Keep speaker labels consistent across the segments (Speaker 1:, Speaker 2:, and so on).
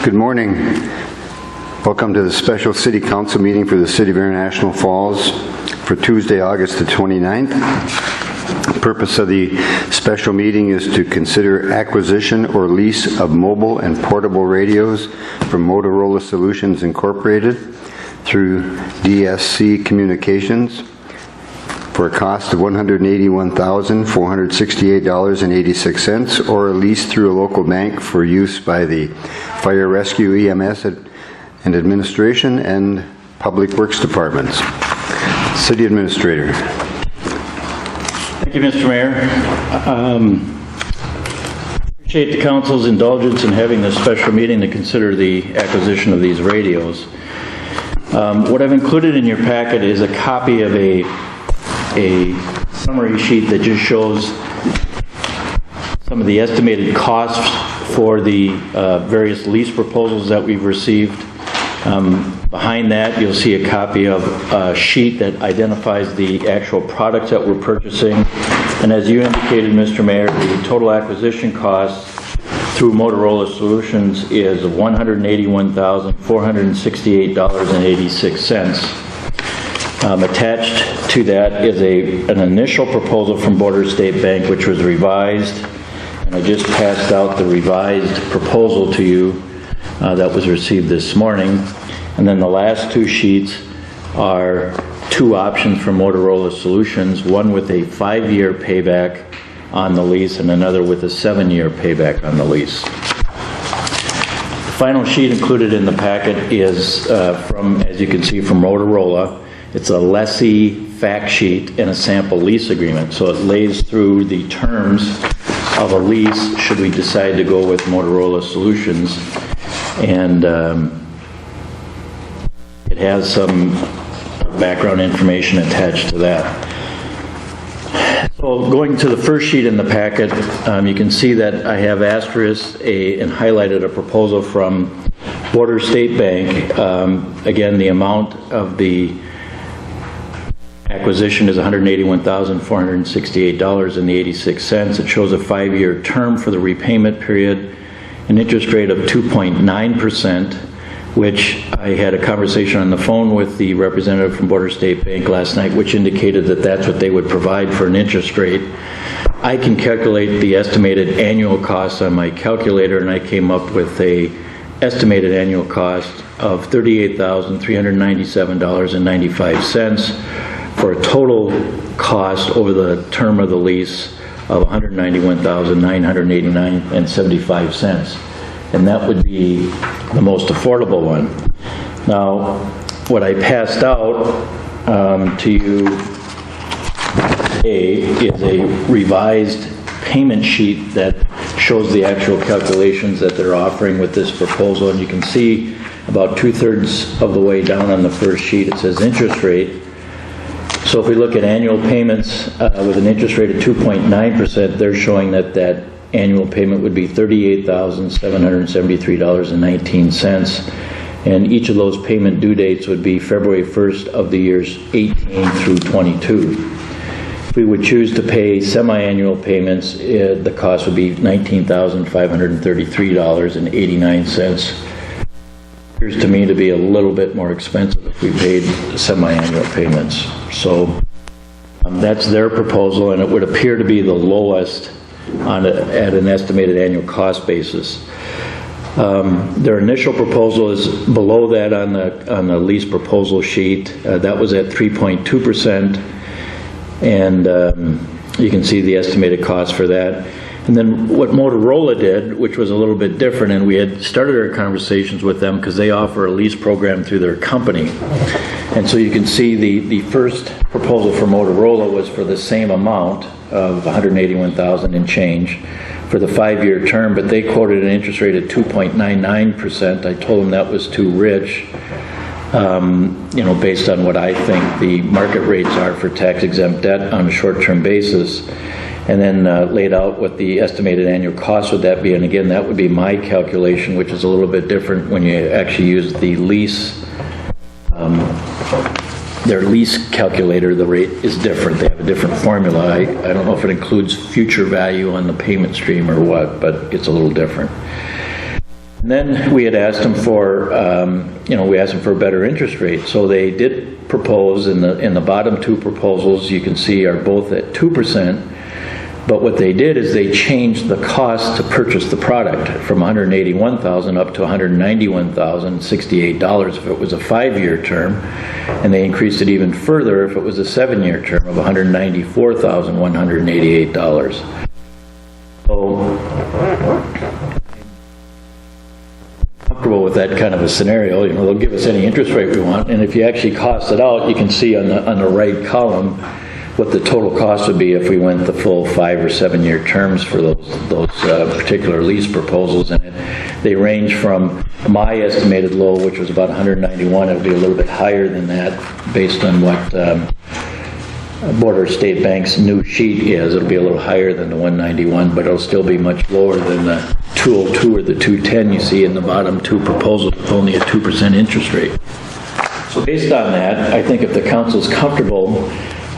Speaker 1: Good morning. Welcome to the special City Council meeting for the City of International Falls for Tuesday, August the 29th. The purpose of the special meeting is to consider acquisition or lease of mobile and portable radios from Motorola Solutions Incorporated through DSC Communications for a cost of $181,468.86, or a lease through a local bank for use by the Fire Rescue, EMS, and Administration and Public Works Departments. City Administrator.
Speaker 2: Thank you, Mr. Mayor. Appreciate the Council's indulgence in having this special meeting to consider the acquisition of these radios. What I've included in your packet is a copy of a summary sheet that just shows some of the estimated costs for the various lease proposals that we've received. Behind that, you'll see a copy of a sheet that identifies the actual products that we're purchasing. And as you indicated, Mr. Mayor, the total acquisition cost through Motorola Solutions is $181,468.86. Attached to that is an initial proposal from Border State Bank, which was revised, and I just passed out the revised proposal to you that was received this morning. And then the last two sheets are two options from Motorola Solutions, one with a 5-year payback on the lease and another with a 7-year payback on the lease. The final sheet included in the packet is from, as you can see, from Motorola. It's a lessee fact sheet and a sample lease agreement. So it lays through the terms of a lease should we decide to go with Motorola Solutions. And it has some background information attached to that. So going to the first sheet in the packet, you can see that I have asterisked and highlighted a proposal from Border State Bank. Again, the amount of the acquisition is $181,468.86. It shows a 5-year term for the repayment period, an interest rate of 2.9%, which I had a conversation on the phone with the representative from Border State Bank last night, which indicated that that's what they would provide for an interest rate. I can calculate the estimated annual cost on my calculator, and I came up with a estimated annual cost of $38,397.95 for a total cost over the term of the lease of $191,989.75. And that would be the most affordable one. Now, what I passed out to you today is a revised payment sheet that shows the actual calculations that they're offering with this proposal. And you can see about 2/3 of the way down on the first sheet, it says interest rate. So if we look at annual payments with an interest rate of 2.9%, they're showing that annual payment would be $38,773.19. And each of those payment due dates would be February 1st of the years 18 through 22. If we would choose to pay semi-annual payments, the cost would be $19,533.89. Appears to me to be a little bit more expensive if we paid semi-annual payments. So that's their proposal, and it would appear to be the lowest at an estimated annual cost basis. Their initial proposal is below that on the lease proposal sheet. That was at 3.2%, and you can see the estimated cost for that. And then what Motorola did, which was a little bit different, and we had started our conversations with them because they offer a lease program through their company. And so you can see the first proposal for Motorola was for the same amount of $181,000 and change for the 5-year term, but they quoted an interest rate of 2.99%. I told them that was too rich, based on what I think the market rates are for tax-exempt debt on a short-term basis. And then laid out what the estimated annual cost would that be. And again, that would be my calculation, which is a little bit different when you actually use the lease. Their lease calculator, the rate is different. They have a different formula. I don't know if it includes future value on the payment stream or what, but it's a little different. And then we had asked them for, we asked them for a better interest rate. So they did propose in the bottom two proposals, you can see, are both at 2%. But what they did is they changed the cost to purchase the product from $181,000 up to $191,068 if it was a 5-year term, and they increased it even further if it was a 7-year term of $194,188. So, comfortable with that kind of a scenario. They'll give us any interest rate we want, and if you actually cost it out, you can see on the right column what the total cost would be if we went the full 5 or 7-year terms for those particular lease proposals. And they range from my estimated low, which was about 191. It'll be a little bit higher than that based on what Border State Bank's new sheet is. It'll be a little higher than the 191, but it'll still be much lower than the 202 or the 210 you see in the bottom two proposals with only a 2% interest rate. So based on that, I think if the council's comfortable,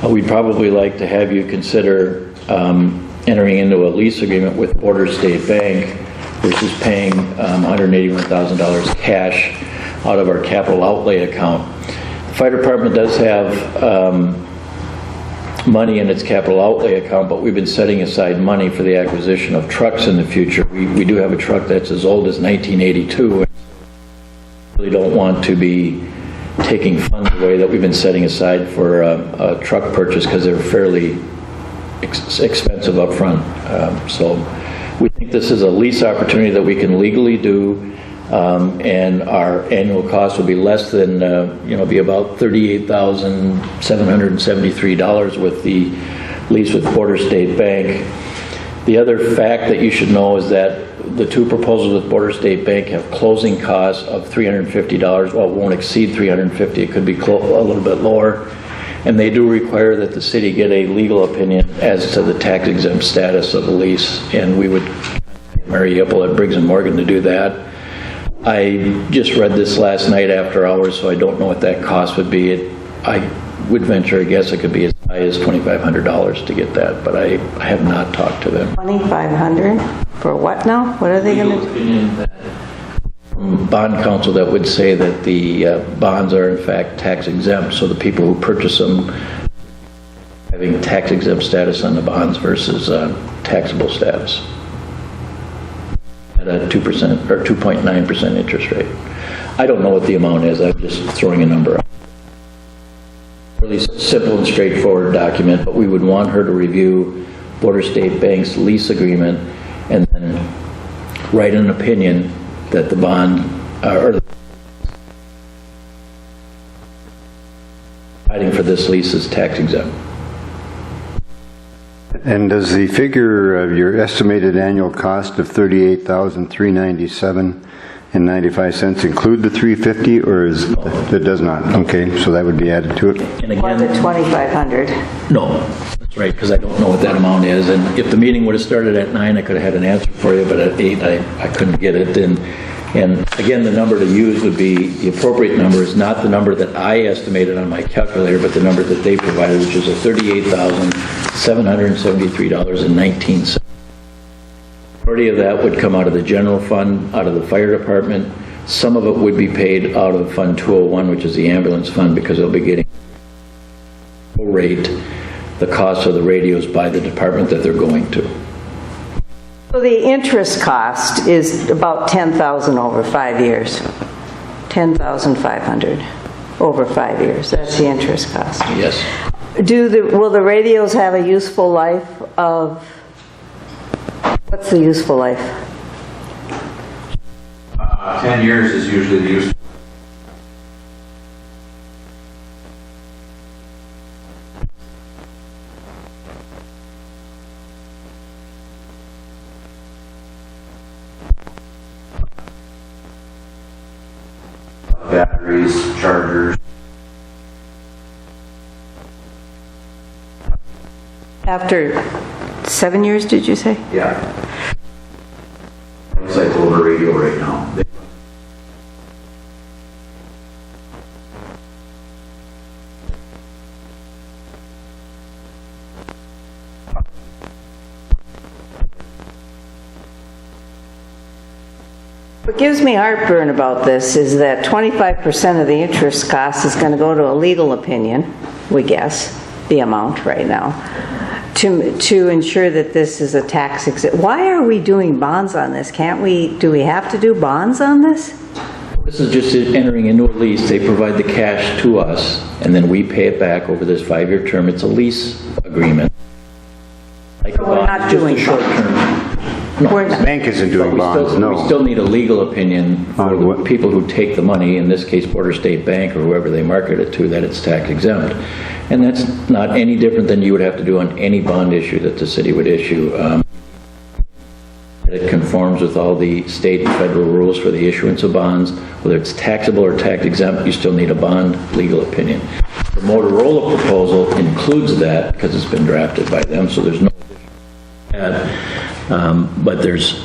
Speaker 2: we'd probably like to have you consider entering into a lease agreement with Border State Bank versus paying $181,000 cash out of our capital outlay account. The fire department does have money in its capital outlay account, but we've been setting aside money for the acquisition of trucks in the future. We do have a truck that's as old as 1982. We really don't want to be taking funds away that we've been setting aside for a truck purchase because they're fairly expensive up front. So we think this is a lease opportunity that we can legally do, and our annual cost will be less than, be about $38,773 with the lease with Border State Bank. The other fact that you should know is that the two proposals with Border State Bank have closing costs of $350. Well, it won't exceed $350. It could be a little bit lower. And they do require that the city get a legal opinion as to the tax-exempt status of the lease. And we would Mary Yipple at Briggs & Morgan to do that. I just read this last night after hours, so I don't know what that cost would be. I would venture a guess it could be as high as $2,500 to get that, but I have not talked to them.
Speaker 3: $2,500 for what now? What are they going to do?
Speaker 2: Bond counsel that would say that the bonds are in fact tax exempt, so the people who purchase them having tax exempt status on the bonds versus taxable status at a 2% or 2.9% interest rate. I don't know what the amount is. I'm just throwing a number out. Really simple and straightforward document, but we would want her to review Border State Bank's lease agreement and then write an opinion that the bond or fighting for this lease is tax exempt.
Speaker 1: And does the figure of your estimated annual cost of $38,397.95 include the $350, or it does not? Okay, so that would be added to it.
Speaker 2: And
Speaker 3: Or the
Speaker 2: again,
Speaker 3: $2,500?
Speaker 2: no, that's right, because I don't know what that amount is. And if the meeting would have started at 9, I could have had an answer for you, but at 8, I couldn't get it. And again, the number to use would be, the appropriate number is not the number that I estimated on my calculator, but the number that they provided, which is a $38,773.19. Majority of that would come out of the general fund, out of the fire department. Some of it would be paid out of Fund 201, which is the ambulance fund, because they'll be getting full rate the cost of the radios by the department that they're going to.
Speaker 3: So the interest cost is about $10,000 over 5 years. $10,500 over 5 years. That's the interest cost.
Speaker 2: Yes.
Speaker 3: Will the radios have a useful life of, what's the useful life?
Speaker 4: 10 years is usually the useful. Batteries, chargers.
Speaker 3: After 7 years, did you say?
Speaker 4: Yeah. It's like older radio right now.
Speaker 3: What gives me heartburn about this is that 25% of the interest cost is going to go to a legal opinion, we guess, the amount right now, to ensure that this is a tax exempt. Why are we doing bonds on this? Do we have to do bonds on this?
Speaker 2: This is just entering into a lease. They provide the cash to us, and then we pay it back over this 5-year term. It's a lease agreement. Like a
Speaker 3: We're
Speaker 2: bond,
Speaker 3: not
Speaker 2: it's just
Speaker 3: doing
Speaker 2: a short term. No.
Speaker 3: We're not.
Speaker 1: Bank isn't doing
Speaker 2: But
Speaker 1: bonds,
Speaker 2: We
Speaker 1: no.
Speaker 2: still need a legal opinion for
Speaker 1: On
Speaker 2: the
Speaker 1: what?
Speaker 2: people who take the money, in this case Border State Bank or whoever they market it to, that it's tax exempt. And that's not any different than you would have to do on any bond issue that the city would issue. It conforms with all the state and federal rules for the issuance of bonds. Whether it's taxable or tax exempt, you still need a bond legal opinion. The Motorola proposal includes that because it's been drafted by them, so there's no but there's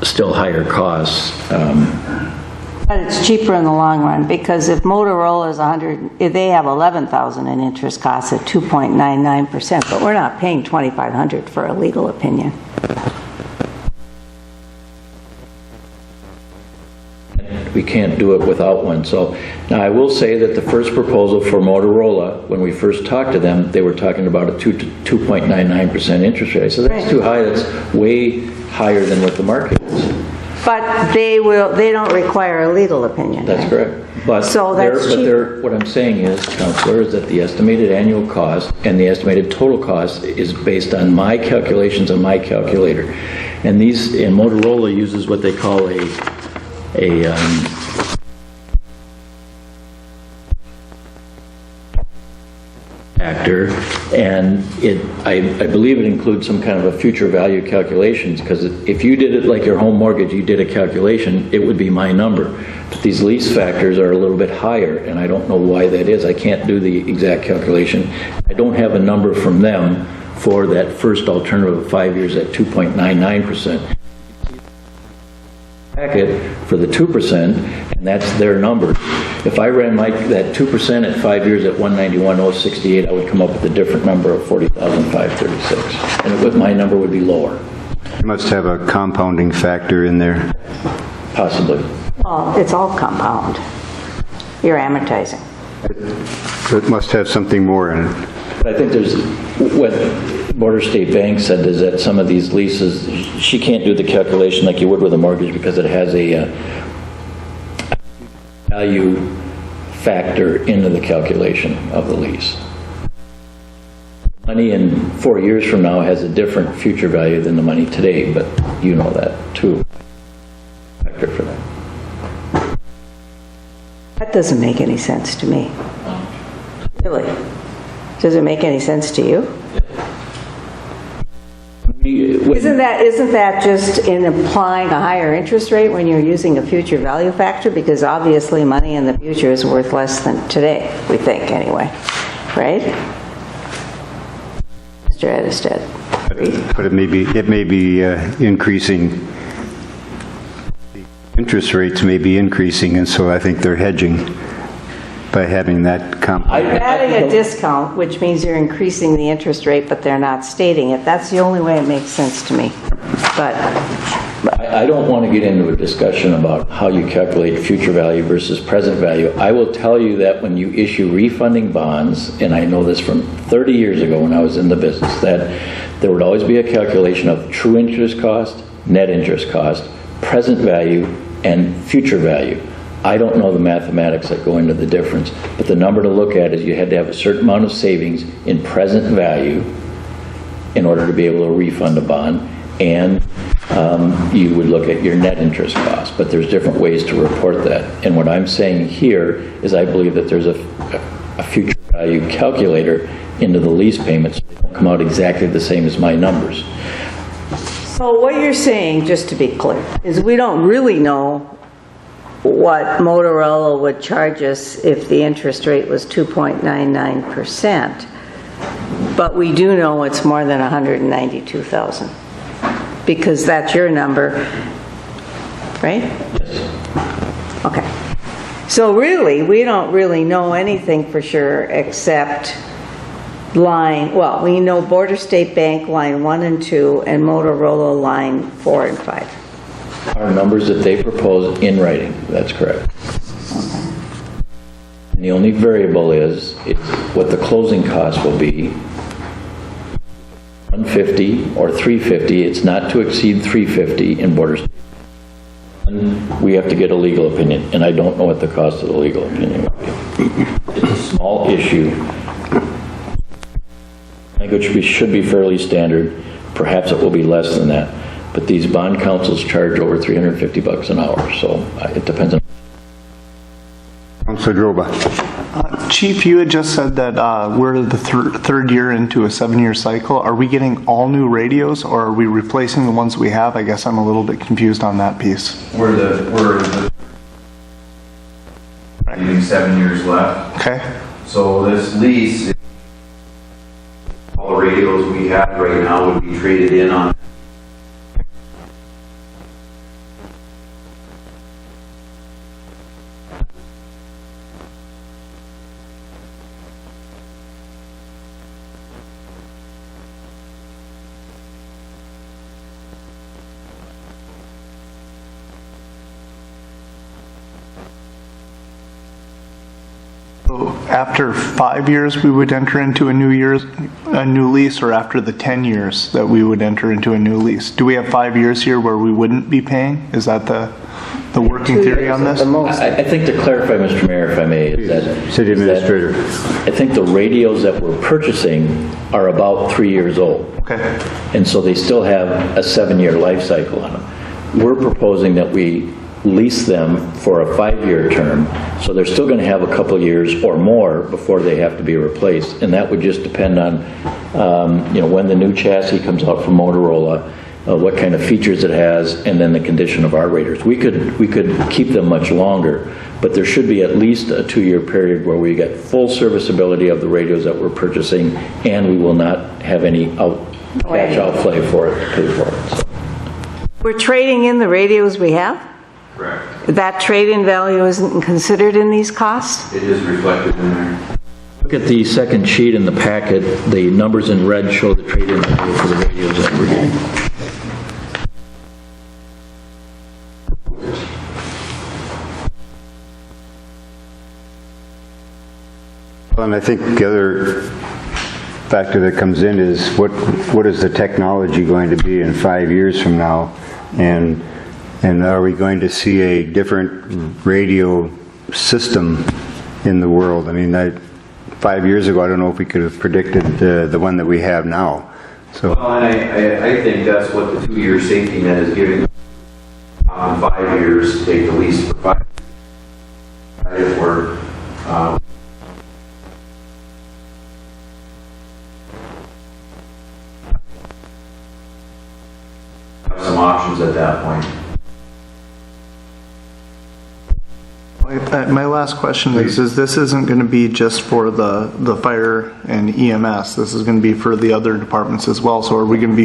Speaker 2: still higher costs.
Speaker 3: But it's cheaper in the long run, because if Motorola is 100, if they have 11,000 in interest costs at 2.99%, but we're not paying 2,500 for a legal opinion.
Speaker 2: We can't do it without one. So now I will say that the first proposal for Motorola, when we first talked to them, they were talking about a 2.99% interest rate. So that's too high. That's way higher than what the market is.
Speaker 3: But they don't require a legal opinion.
Speaker 2: That's correct. But
Speaker 3: So that's
Speaker 2: what I'm saying is, Counselor, is that the estimated annual cost and the estimated total cost is based on my calculations on my calculator. And Motorola uses what they call a factor, and I believe it includes some kind of a future value calculations, because if you did it like your home mortgage, you did a calculation, it would be my number. But these lease factors are a little bit higher, and I don't know why that is. I can't do the exact calculation. I don't have a number from them for that first alternative of 5 years at 2.99%. Packet for the 2%, and that's their number. If I ran that 2% at 5 years at 191,068, I would come up with a different number of 40,536, and my number would be lower.
Speaker 1: You must have a compounding factor in there.
Speaker 2: Possibly.
Speaker 3: Well, it's all compound. You're amortizing.
Speaker 1: So it must have something more in it.
Speaker 2: But I think what Border State Bank said is that some of these leases, she can't do the calculation like you would with a mortgage because it has a value factor into the calculation of the lease. Money in 4 years from now has a different future value than the money today, but you know that too. Factor for that.
Speaker 3: That doesn't make any sense to me. Really? Does it make any sense to you? Isn't that just in applying a higher interest rate when you're using a future value factor? Because obviously money in the future is worth less than today, we think anyway, right? Mr. Edestead.
Speaker 1: But it may be increasing. Interest rates may be increasing, and so I think they're hedging by having that compound.
Speaker 3: You're adding a discount, which means you're increasing the interest rate, but they're not stating it. That's the only way it makes sense to me. But
Speaker 2: I don't want to get into a discussion about how you calculate future value versus present value. I will tell you that when you issue refunding bonds, and I know this from 30 years ago when I was in the business, that there would always be a calculation of true interest cost, net interest cost, present value, and future value. I don't know the mathematics that go into the difference, but the number to look at is you had to have a certain amount of savings in present value in order to be able to refund a bond, and you would look at your net interest cost. But there's different ways to report that. And what I'm saying here is I believe that there's a future value calculator into the lease payments. They don't come out exactly the same as my numbers.
Speaker 3: so what you're saying, just to be clear, is we don't really know what Motorola would charge us if the interest rate was 2.99%, but we do know it's more than 192,000, because that's your number, right?
Speaker 2: Yes.
Speaker 3: Okay. So really, we don't really know anything for sure except we know Border State Bank line 1 and 2 and Motorola line 4 and 5.
Speaker 2: our numbers that they propose in writing. That's correct. And the only variable is what the closing cost will be. 150 or 350. It's not to exceed 350 in Border State. And we have to get a legal opinion, and I don't know what the cost of the legal opinion would be. It's a small issue. Language should be fairly standard. Perhaps it will be less than that. But these bond councils charge over $350 an hour, so it depends on.
Speaker 1: Councilor Droba.
Speaker 5: Chief, you had just said that we're the third year into a 7-year cycle. Are we getting all new radios, or are we replacing the ones we have? I guess I'm a little bit confused on that piece.
Speaker 4: We're 7 years left.
Speaker 5: Okay.
Speaker 4: So this lease, all the radios we have right now would be traded in on.
Speaker 5: So after 5 years, we would enter into a new lease, or after the 10 years that we would enter into a new lease? Do we have 5 years here where we wouldn't be paying? Is that the working
Speaker 3: 2
Speaker 5: theory
Speaker 3: years
Speaker 5: on
Speaker 3: at
Speaker 5: this?
Speaker 3: the most.
Speaker 2: I think to clarify, Mr. Mayor, if I may, is that
Speaker 1: City Administrator.
Speaker 2: I think the radios that we're purchasing are about 3 years old.
Speaker 5: Okay.
Speaker 2: And so they still have a 7-year life cycle on them. We're proposing that we lease them for a 5-year term, so they're still going to have a couple years or more before they have to be replaced. And that would just depend on, when the new chassis comes out from Motorola, what kind of features it has, and then the condition of our radios. We could keep them much longer, but there should be at least a 2-year period where we get full serviceability of the radios that we're purchasing, and we will not have any cash outlay for it, pay for it. So.
Speaker 3: We're trading in the radios we have?
Speaker 4: Correct.
Speaker 3: That trade-in value isn't considered in these costs?
Speaker 4: It is reflected in there.
Speaker 2: Look at the second sheet in the packet. The numbers in red show the trade-in value for the radios that we're getting.
Speaker 1: And I think the other factor that comes in is what is the technology going to be in 5 years from now? And are we going to see a different radio system in the world? I mean, 5 years ago, I don't know if we could have predicted the one that we have now. So,
Speaker 4: Well, and I think that's what the 2-year safety net is giving. 5 years to take the lease for 5 years. If we're have some options at that point.
Speaker 5: My last question is this isn't going to be just for the fire and EMS. This is going to be for the other departments as well. So are we going to be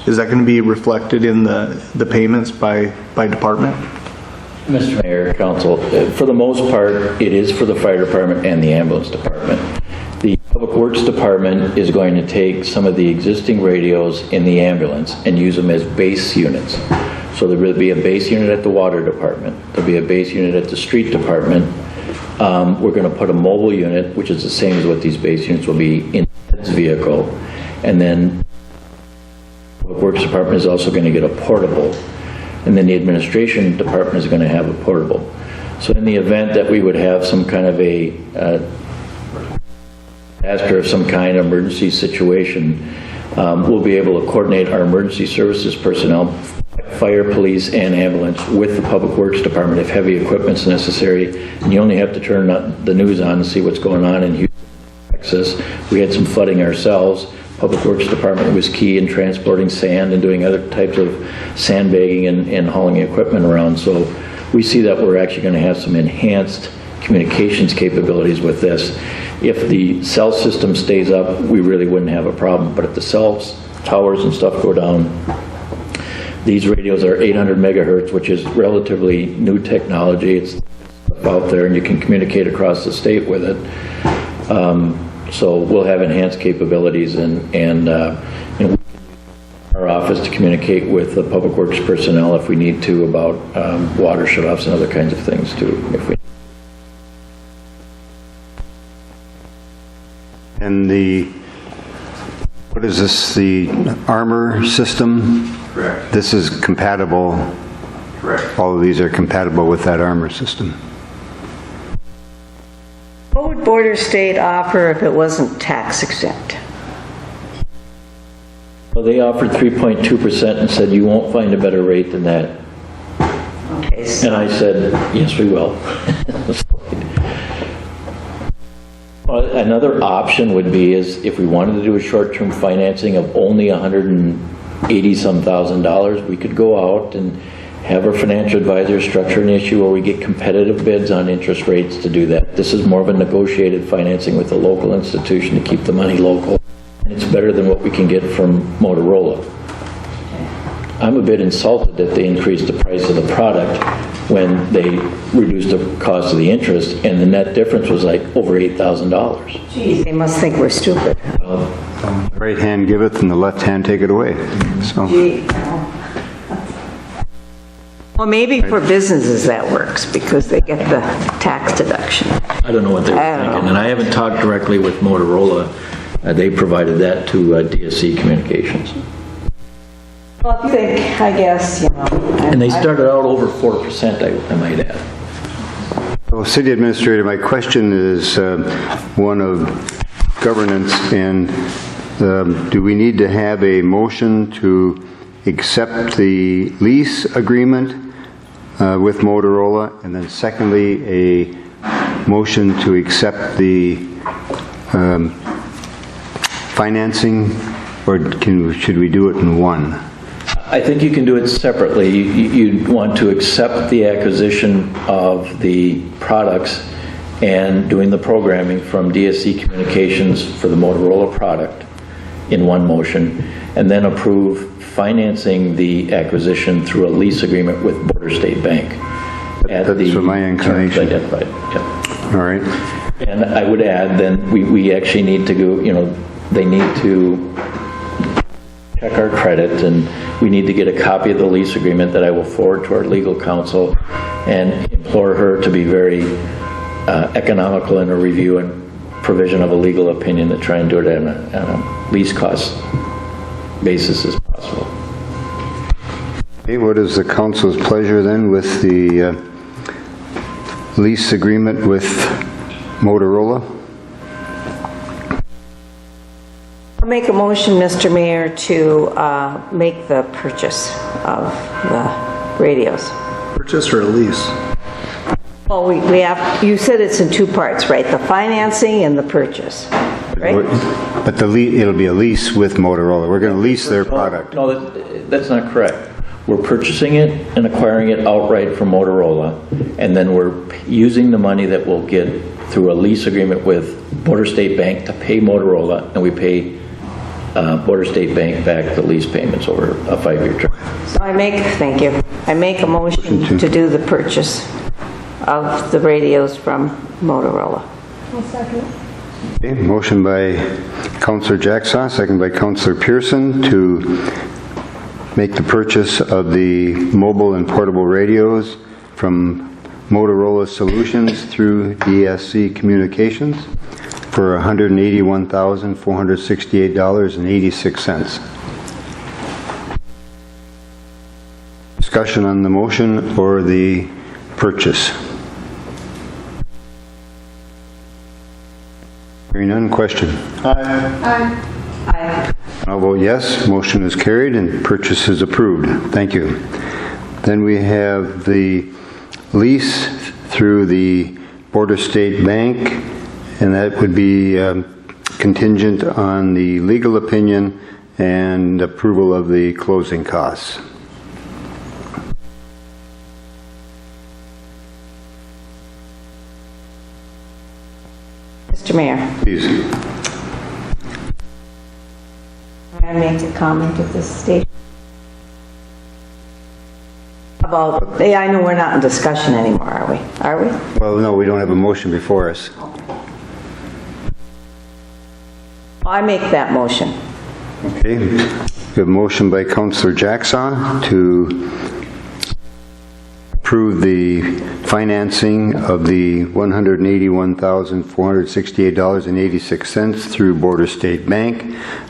Speaker 5: is that going to be reflected in the payments by department?
Speaker 2: Mr. Mayor, Council, for the most part, it is for the fire department and the ambulance department. The Public Works Department is going to take some of the existing radios in the ambulance and use them as base units. So there will be a base unit at the water department. There'll be a base unit at the street department. We're going to put a mobile unit, which is the same as what these base units will be, in this vehicle. And then the Public Works Department is also going to get a portable. And then the administration department is going to have a portable. So in the event that we would have some kind of a disaster of some kind, emergency situation, we'll be able to coordinate our emergency services personnel, fire, police, and ambulance with the Public Works Department if heavy equipment's necessary. And you only have to turn the news on to see what's going on in Houston, Texas. We had some flooding ourselves. Public Works Department was key in transporting sand and doing other types of sandbagging and hauling equipment around. So we see that we're actually going to have some enhanced communications capabilities with this. If the cell system stays up, we really wouldn't have a problem. But if the cells, towers and stuff go down, these radios are 800 megahertz, which is relatively new technology. It's out there and you can communicate across the state with it. So we'll have enhanced capabilities and our office to communicate with the Public Works personnel if we need to about water shutoffs and other kinds of things too. If we
Speaker 1: And what is this, the armor system?
Speaker 4: Correct.
Speaker 1: This is compatible,
Speaker 4: Correct.
Speaker 1: all of these are compatible with that armor system.
Speaker 3: What would Border State offer if it wasn't tax exempt?
Speaker 2: Well, they offered 3.2% and said, you won't find a better rate than that.
Speaker 3: Okay, so
Speaker 2: And I said, yes, we will. Well, another option would be is if we wanted to do a short-term financing of only $180-some thousand, we could go out and have our financial advisor structure an issue where we get competitive bids on interest rates to do that. This is more of a negotiated financing with the local institution to keep the money local. It's better than what we can get from Motorola. I'm a bit insulted that they increased the price of the product when they reduced the cost of the interest, and the net difference was like over $8,000.
Speaker 3: geez, they must think we're stupid.
Speaker 1: The right hand giveth and the left hand taketh away. So,
Speaker 3: Gee. Well, maybe for businesses that works because they get the tax deduction.
Speaker 2: I don't know what they were
Speaker 3: I don't
Speaker 2: thinking,
Speaker 3: know.
Speaker 2: and I haven't talked directly with Motorola. They provided that to DSC Communications.
Speaker 3: Well, I think, I guess, you know.
Speaker 2: And they started out over 4%, I might add.
Speaker 1: so City Administrator, my question is one of governance, and do we need to have a motion to accept the lease agreement with Motorola, and then secondly, a motion to accept the financing, or should we do it in one?
Speaker 2: I think you can do it separately. You'd want to accept the acquisition of the products and doing the programming from DSC Communications for the Motorola product in one motion, and then approve financing the acquisition through a lease agreement with Border State Bank. at
Speaker 1: That's
Speaker 2: the
Speaker 1: what my
Speaker 2: terms
Speaker 1: inclination.
Speaker 2: identified. Yeah.
Speaker 1: All right.
Speaker 2: And I would add, then, we actually need to go, they need to check our credit, and we need to get a copy of the lease agreement that I will forward to our legal counsel and implore her to be very economical in her review and provision of a legal opinion to try and do it on a least cost basis as possible.
Speaker 1: Okay, what is the council's pleasure then with the lease agreement with Motorola?
Speaker 3: I'll make a motion, Mr. Mayor, to make the purchase of the radios.
Speaker 5: Purchase or a lease?
Speaker 3: Well, we have, you said it's in two parts, right? The financing and the purchase, right?
Speaker 1: But it'll be a lease with Motorola. We're going to lease their product.
Speaker 2: No, that's not correct. We're purchasing it and acquiring it outright from Motorola, and then we're using the money that we'll get through a lease agreement with Border State Bank to pay Motorola, and we pay Border State Bank back the lease payments over a 5-year term.
Speaker 3: So thank you. I make a motion to do the purchase of the radios from Motorola.
Speaker 1: Okay, motion by Councilor Jacksaw, second by Councilor Pearson to make the purchase of the mobile and portable radios from Motorola Solutions through DSC Communications for $181,468.86. Discussion on the motion or the purchase? Hearing none, question?
Speaker 3: Aye.
Speaker 1: I'll vote yes. Motion is carried and purchase is approved. Thank you. Then we have the lease through the Border State Bank, and that would be contingent on the legal opinion and approval of the closing costs.
Speaker 3: Mr. Mayor,
Speaker 1: Please.
Speaker 3: may I make a comment at this stage? About, I know we're not in discussion anymore, are we? Are we?
Speaker 1: Well, no, we don't have a motion before us.
Speaker 3: I make that motion.
Speaker 1: Okay. We have a motion by Councillor Jackson to approve the financing of the $181,468.86 through Border State Bank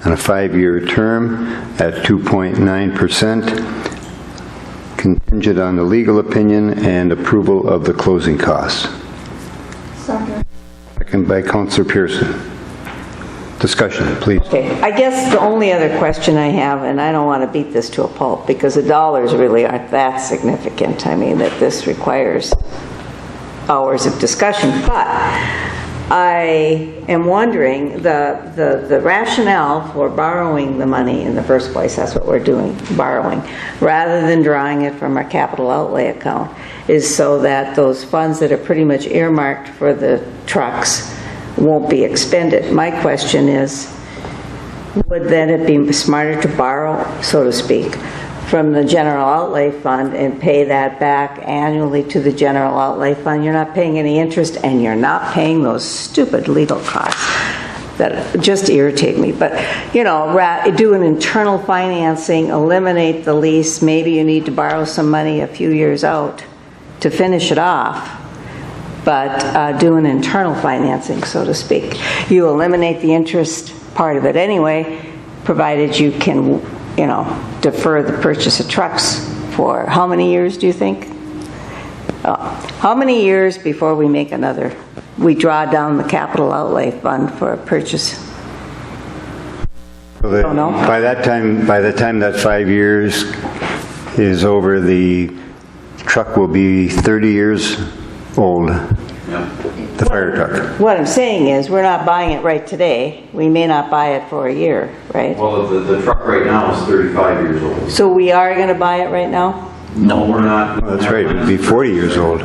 Speaker 1: on a 5-year term at 2.9%, contingent on the legal opinion and approval of the closing costs. Second by Councillor Pearson. Discussion, please.
Speaker 3: Okay, I guess the only other question I have, and I don't want to beat this to a pulp because the dollars really aren't that significant. I mean, that this requires hours of discussion, but I am wondering the rationale for borrowing the money in the first place, that's what we're doing, borrowing, rather than drawing it from our capital outlay account, is so that those funds that are pretty much earmarked for the trucks won't be expended. My question is, would then it be smarter to borrow, so to speak, from the general outlay fund and pay that back annually to the general outlay fund? You're not paying any interest and you're not paying those stupid legal costs that just irritate me. But, you know, do an internal financing, eliminate the lease. Maybe you need to borrow some money a few years out to finish it off. But do an internal financing, so to speak. You eliminate the interest part of it anyway, provided you can, you know, defer the purchase of trucks for how many years, do you think? How many years before we make we draw down the capital outlay fund for a purchase?
Speaker 1: So
Speaker 3: Don't know.
Speaker 1: by the time that 5 years is over, the truck will be 30 years old, the fire truck.
Speaker 3: What I'm saying is, we're not buying it right today. We may not buy it for a year, right?
Speaker 4: Well, the truck right now is 35 years old.
Speaker 3: So we are going to buy it right now?
Speaker 4: No, we're not.
Speaker 1: Well, that's right, it'd be 40 years old.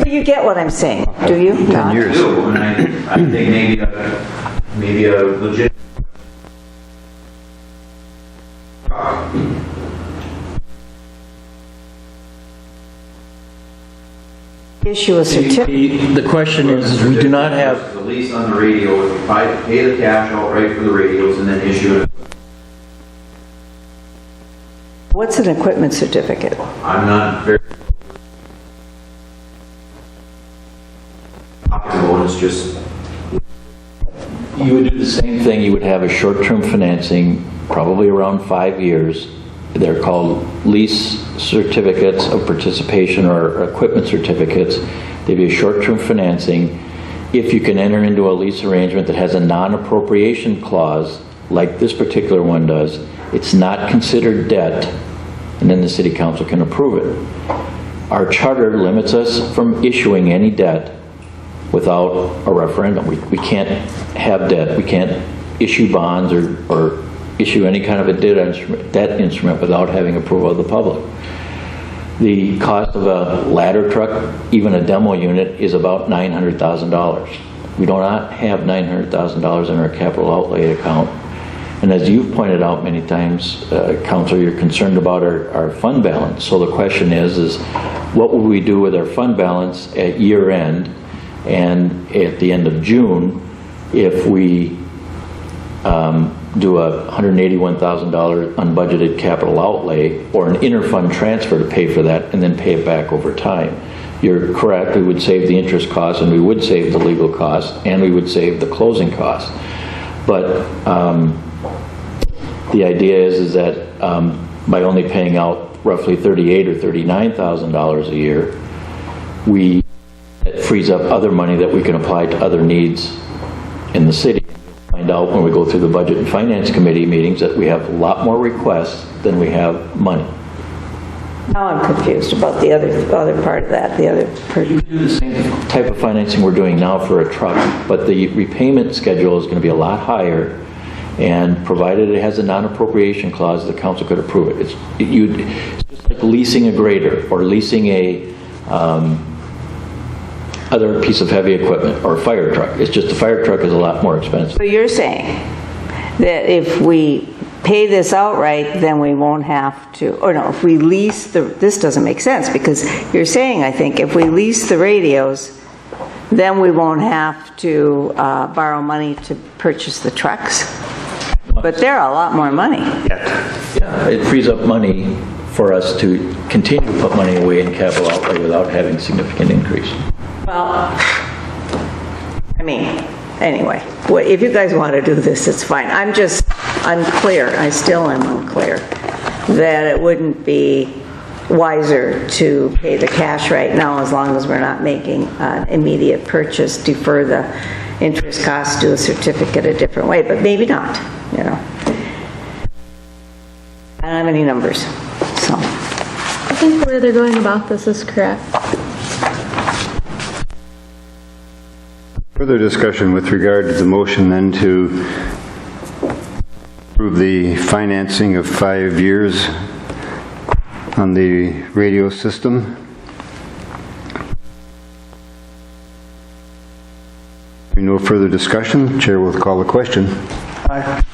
Speaker 3: You get what I'm saying, do you?
Speaker 1: 10 years.
Speaker 4: I do, and I think maybe a legit
Speaker 3: Issue a certificate.
Speaker 2: The question is, we do not have,
Speaker 4: the lease on the radio, if you pay the cash outright for the radios and then issue it.
Speaker 3: What's an equipment certificate?
Speaker 4: I'm not very. It's just.
Speaker 2: you would do the same thing. You would have a short-term financing, probably around 5 years. They're called lease certificates of participation or equipment certificates. They'd be a short-term financing. If you can enter into a lease arrangement that has a non-appropriation clause, like this particular one does, it's not considered debt, and then the city council can approve it. Our charter limits us from issuing any debt without a referendum. We can't have debt. We can't issue bonds or issue any kind of a debt instrument without having approval of the public. The cost of a ladder truck, even a demo unit, is about $900,000. We do not have $900,000 in our capital outlay account. And as you've pointed out many times, Councilor, you're concerned about our fund balance. So the question is what will we do with our fund balance at year end and at the end of June if we do a $181,000 unbudgeted capital outlay or an interfund transfer to pay for that and then pay it back over time? You're correct, we would save the interest costs and we would save the legal costs and we would save the closing costs. But the idea is that by only paying out roughly $38,000 or $39,000 a year, it frees up other money that we can apply to other needs in the city. Find out when we go through the Budget and Finance Committee meetings that we have a lot more requests than we have money.
Speaker 3: Now I'm confused about the other part of that,
Speaker 2: You do the same type of financing we're doing now for a truck, but the repayment schedule is going to be a lot higher, and provided it has a non-appropriation clause, the council could approve it. It's just like leasing a grader or leasing a other piece of heavy equipment or a fire truck. It's just the fire truck is a lot more expensive.
Speaker 3: So you're saying that if we pay this outright, then we won't have to, or no, if we lease this doesn't make sense, because you're saying, I think, if we lease the radios, then we won't have to borrow money to purchase the trucks? But they're a lot more money.
Speaker 2: Yeah, it frees up money for us to continue to put money away in capital outlay without having significant increase.
Speaker 3: Well, I mean, anyway, if you guys want to do this, it's fine. I'm just unclear, I still am unclear, that it wouldn't be wiser to pay the cash right now as long as we're not making an immediate purchase, defer the interest cost, do a certificate a different way, but maybe not, you know. I don't have any numbers, so.
Speaker 6: I think the way they're going about this is correct.
Speaker 1: Further discussion with regard to the motion then to approve the financing of 5 years on the radio system. No further discussion. Chair will call the question.
Speaker 3: Aye.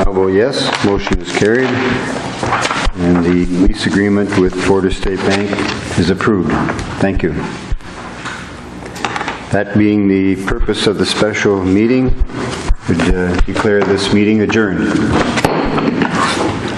Speaker 1: I'll vote yes. Motion is carried. And the lease agreement with Florida State Bank is approved. Thank you. That being the purpose of the special meeting, would declare this meeting adjourned.